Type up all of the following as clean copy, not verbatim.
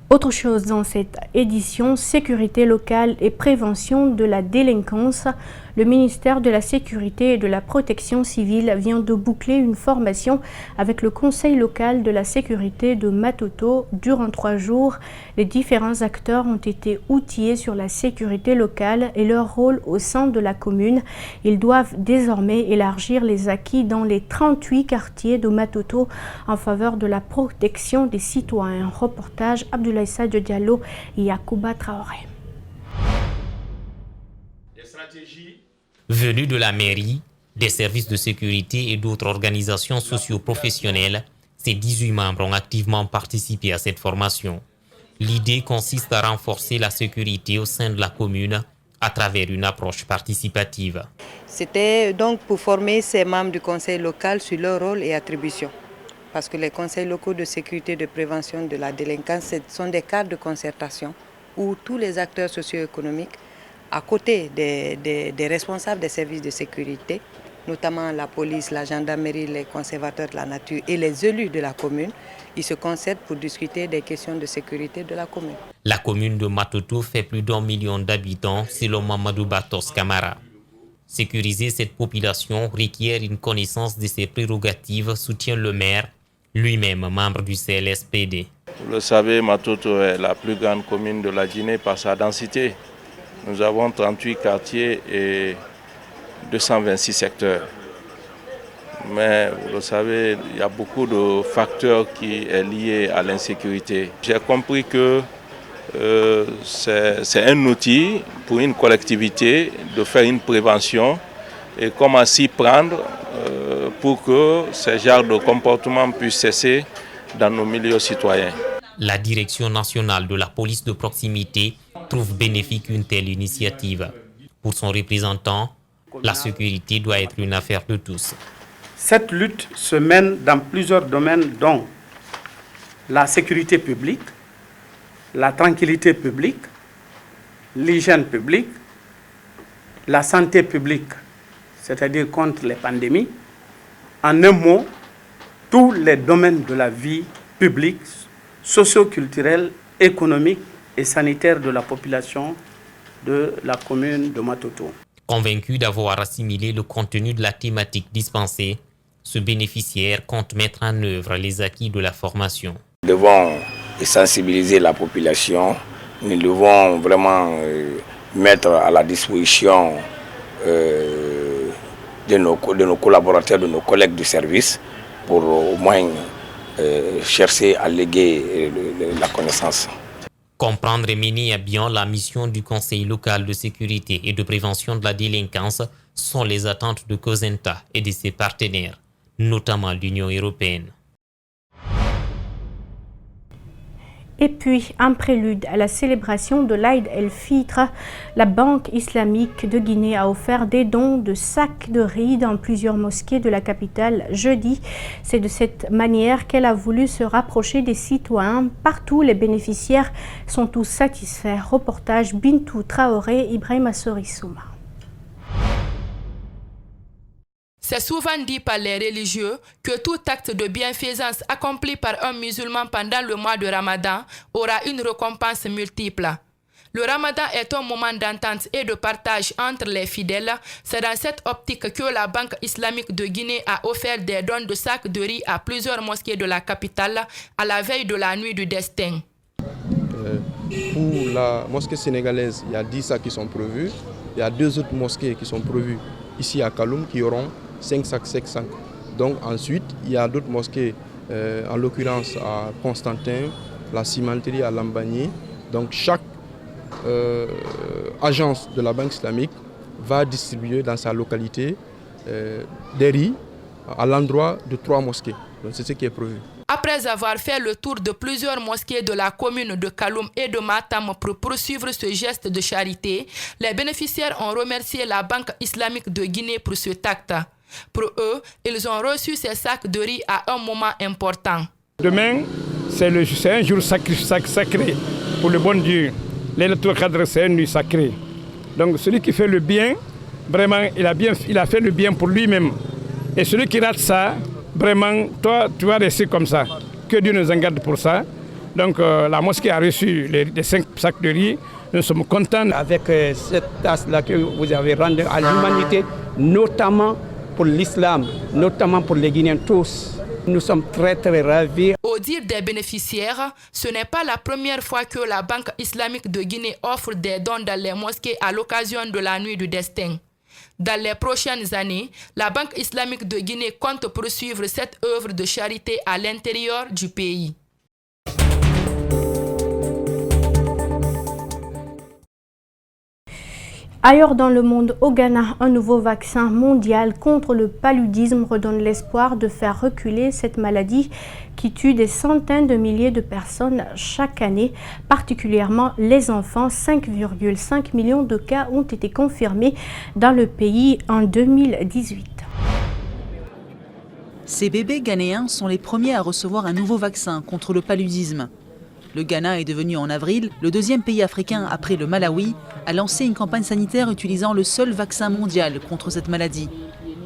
Autre chose dans cette édition, sécurité locale et prévention de la délinquance. Le ministère de la Sécurité et de la Protection civile vient de boucler une formation avec le Conseil local de la sécurité de Matoto. Durant 3 jours, les différents acteurs ont été outillés sur la sécurité locale et leur rôle au sein de la commune. Ils doivent désormais élargir les acquis dans les 38 quartiers de Matoto en faveur de la protection des citoyens. Reportage Abdoulaye Sadio Diallo et Yacouba Traoré. Venus de la mairie, des services de sécurité et d'autres organisations socio-professionnelles, ces 18 membres ont activement participé à cette formation. L'idée consiste à renforcer la sécurité au sein de la commune à travers une approche participative. C'était donc pour former ces membres du conseil local sur leur rôle et attributions. Parce que les conseils locaux de sécurité et de prévention de la délinquance sont des cadres de concertation où tous les acteurs socio-économiques, à côté des responsables des services de sécurité, notamment la police, la gendarmerie, les conservateurs de la nature et les élus de la commune, ils se concertent pour discuter des questions de sécurité de la commune. La commune de Matoto fait plus d'1 million d'habitants, selon Mamadou Batos Camara. Sécuriser cette population requiert une connaissance de ses prérogatives, soutient le maire, lui-même membre du CLSPD. Vous le savez, Matoto est la plus grande commune de la Guinée par sa densité. Nous avons 38 quartiers et 226 secteurs. Mais vous le savez, il y a beaucoup de facteurs qui sont liés à l'insécurité. J'ai compris que c'est un outil pour une collectivité de faire une prévention et comment s'y prendre pour que ce genre de comportement puisse cesser dans nos milieux citoyens. La Direction nationale de la police de proximité trouve bénéfique une telle initiative. Pour son représentant, la sécurité doit être une affaire de tous. Cette lutte se mène dans plusieurs domaines, dont la sécurité publique, la tranquillité publique, l'hygiène publique, la santé publique, c'est-à-dire contre les pandémies. En un mot, tous les domaines de la vie publique, socio-culturelle, économique et sanitaire de la population de la commune de Matoto. Convaincu d'avoir assimilé le contenu de la thématique dispensée, ce bénéficiaire compte mettre en œuvre les acquis de la formation. Nous devons sensibiliser la population, nous devons vraiment mettre à la disposition de nos collaborateurs, de nos collègues du service, pour au moins chercher à léguer la connaissance. Comprendre et mener à bien la mission du Conseil local de sécurité et de prévention de la délinquance sont les attentes de Cosenta et de ses partenaires, notamment l'Union européenne. Et puis, en prélude à la célébration de l'Aïd el-Fitr, la Banque islamique de Guinée a offert des dons de sacs de riz dans plusieurs mosquées de la capitale jeudi. C'est de cette manière qu'elle a voulu se rapprocher des citoyens. Partout, les bénéficiaires sont tous satisfaits. Reportage Bintou Traoré, Ibrahima Sorissouma. C'est souvent dit par les religieux que tout acte de bienfaisance accompli par un musulman pendant le mois de Ramadan aura une récompense multiple. Le Ramadan est un moment d'entente et de partage entre les fidèles. C'est dans cette optique que la Banque islamique de Guinée a offert des dons de sacs de riz à plusieurs mosquées de la capitale à la veille de la nuit du destin. Pour la mosquée sénégalaise, il y a 10 sacs qui sont prévus. Il y a 2 autres mosquées qui sont prévues ici à Kaloum qui auront 5 sacs. Donc ensuite, il y a d'autres mosquées, en l'occurrence à Constantin, la cimenterie à Lambagné. Donc chaque agence de la Banque islamique va distribuer dans sa localité des riz à l'endroit de 3 mosquées. Donc c'est ce qui est prévu. Après avoir fait le tour de plusieurs mosquées de la commune de Kaloum et de Matam pour poursuivre ce geste de charité, les bénéficiaires ont remercié la Banque islamique de Guinée pour ce acte. Pour eux, ils ont reçu ces sacs de riz à un moment important. Demain, c'est un jour sacré pour le bon Dieu. Laylatul Qadr, c'est une nuit sacrée. Donc celui qui fait le bien, vraiment, il a fait le bien pour lui-même. Et celui qui rate ça, vraiment, toi, tu vas rester comme ça. Que Dieu nous en garde pour ça. Donc la mosquée a reçu les 5 sacs de riz. Nous sommes contents avec cette tasse-là que vous avez rendue à l'humanité, notamment pour l'islam, notamment pour les Guinéens tous. Nous sommes très très ravis. Au dire des bénéficiaires, ce n'est pas la première fois que la Banque islamique de Guinée offre des dons dans les mosquées à l'occasion de la nuit du destin. Dans les prochaines années, la Banque islamique de Guinée compte poursuivre cette œuvre de charité à l'intérieur du pays. Ailleurs dans le monde, au Ghana, un nouveau vaccin mondial contre le paludisme redonne l'espoir de faire reculer cette maladie qui tue des centaines de milliers de personnes chaque année, particulièrement les enfants. 5,5 millions de cas ont été confirmés dans le pays en 2018. Ces bébés ghanéens sont les premiers à recevoir un nouveau vaccin contre le paludisme. Le Ghana est devenu en avril le deuxième pays africain après le Malawi à lancer une campagne sanitaire utilisant le seul vaccin mondial contre cette maladie.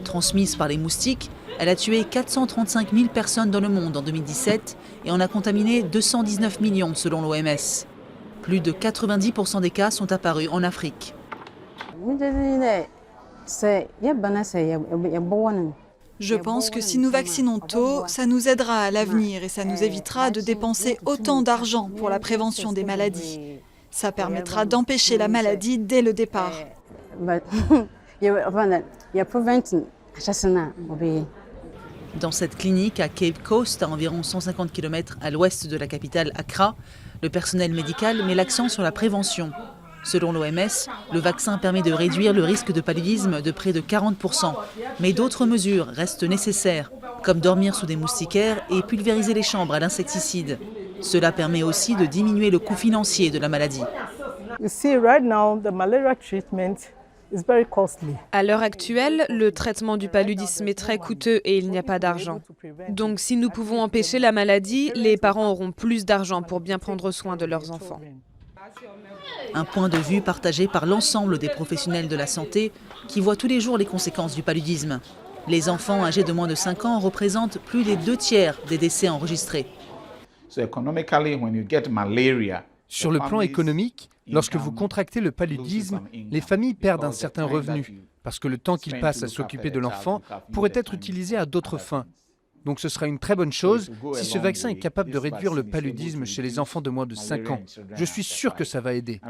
Transmise par les moustiques, elle a tué 435 000 personnes dans le monde en 2017 et en a contaminé 219 millions selon l'OMS. Plus de 90% des cas sont apparus en Afrique. Je pense que si nous vaccinons tôt, ça nous aidera à l'avenir et ça nous évitera de dépenser autant d'argent pour la prévention des maladies. Ça permettra d'empêcher la maladie dès le départ. Dans cette clinique à Cape Coast, à environ 150 km à l'ouest de la capitale Accra, le personnel médical met l'accent sur la prévention. Selon l'OMS, le vaccin permet de réduire le risque de paludisme de près de 40%. Mais d'autres mesures restent nécessaires, comme dormir sous des moustiquaires et pulvériser les chambres à l'insecticide. Cela permet aussi de diminuer le coût financier de la maladie. À l'heure actuelle, le traitement du paludisme est très coûteux et il n'y a pas d'argent. Donc si nous pouvons empêcher la maladie, les parents auront plus d'argent pour bien prendre soin de leurs enfants. Un point de vue partagé par l'ensemble des professionnels de la santé qui voient tous les jours les conséquences du paludisme. Les enfants âgés de moins de 5 ans représentent plus des 2/3 des décès enregistrés. Sur le plan économique, lorsque vous contractez le paludisme, les familles perdent un certain revenu parce que le temps qu'ils passent à s'occuper de l'enfant pourrait être utilisé à d'autres fins. Donc ce sera une très bonne chose si ce vaccin est capable de réduire le paludisme chez les enfants de moins de 5 ans. Je suis sûr que ça va aider.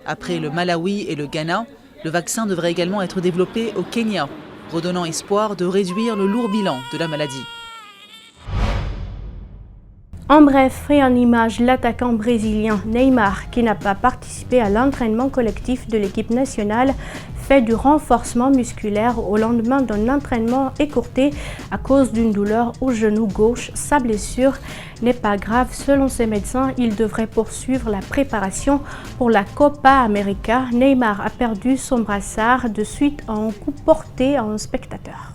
Après le Malawi et le Ghana, le vaccin devrait également être développé au Kenya, redonnant espoir de réduire le lourd bilan de la maladie. En bref et en image, l'attaquant brésilien Neymar, qui n'a pas participé à l'entraînement collectif de l'équipe nationale, fait du renforcement musculaire au lendemain d'un entraînement écourté à cause d'une douleur au genou gauche. Sa blessure n'est pas grave. Selon ses médecins, il devrait poursuivre la préparation pour la Copa América. Neymar a perdu son brassard de suite à un coup porté à un spectateur.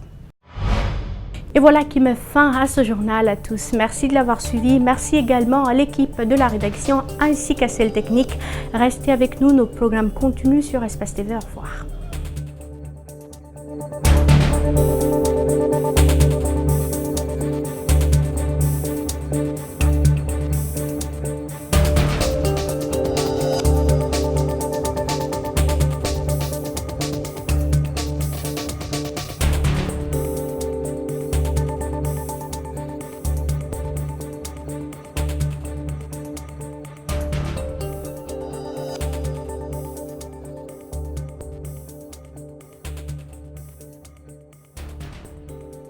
Et voilà qui met fin à ce journal à tous. Merci de l'avoir suivi. Merci également à l'équipe de la rédaction ainsi qu'à celle technique. Restez avec nous, nos programmes continuent sur Espace TV. Au revoir.